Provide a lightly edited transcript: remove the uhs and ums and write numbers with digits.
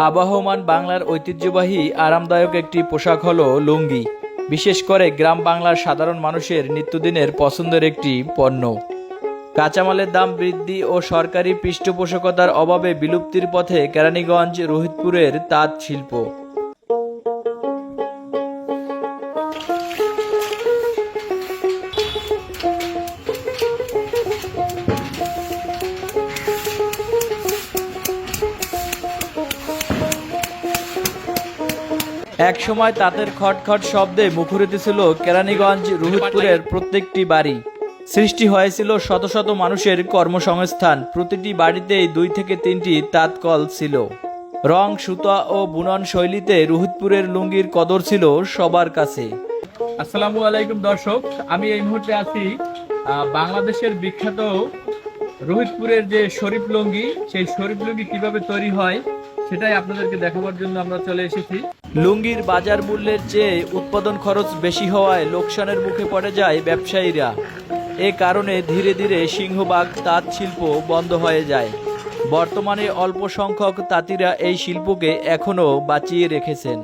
আবহমান বাংলার ঐতিহ্যবাহী আরামদায়ক একটি পোশাক হলো লুঙ্গি। বিশেষ করে গ্রাম বাংলার সাধারণ মানুষের নিত্যদিনের পছন্দের একটি পণ্য। কাঁচামালের দাম বৃদ্ধি ও সরকারি পৃষ্ঠপোষকতার অভাবে বিলুপ্তির পথে কেরানীগঞ্জ রোহিতপুরের তাঁত শিল্প। এক সময় তাঁতের খটখট শব্দে মুখরিত ছিল কেরানীগঞ্জ রোহিতপুরের প্রত্যেকটি বাড়ি। সৃষ্টি হয়েছিল শত শত মানুষের কর্মসংস্থান। প্রতিটি বাড়িতেই 2 থেকে 3টি তাঁত কল ছিল। রং, সুতা ও বুনন শৈলীতে রোহিতপুরের লুঙ্গির কদর ছিল সবার কাছে। আসসালামু আলাইকুম দর্শক, আমি এই মুহূর্তে আছি বাংলাদেশের বিখ্যাত রোহিতপুরের যে শরীফ লুঙ্গি, সেই শরীফ লুঙ্গি কিভাবে তৈরি হয় সেটাই আপনাদেরকে দেখাবার জন্য আমরা চলে এসেছি। লুঙ্গির বাজার মূল্যের চেয়ে উৎপাদন খরচ বেশি হওয়ায় লোকসানের মুখে পড়ে যায় ব্যবসায়ীরা। এ কারণে ধীরে ধীরে সিংহভাগ তাঁত শিল্প বন্ধ হয়ে যায়। বর্তমানে অল্প সংখ্যক তাঁতিরা এই শিল্পকে এখনও বাঁচিয়ে রেখেছেন।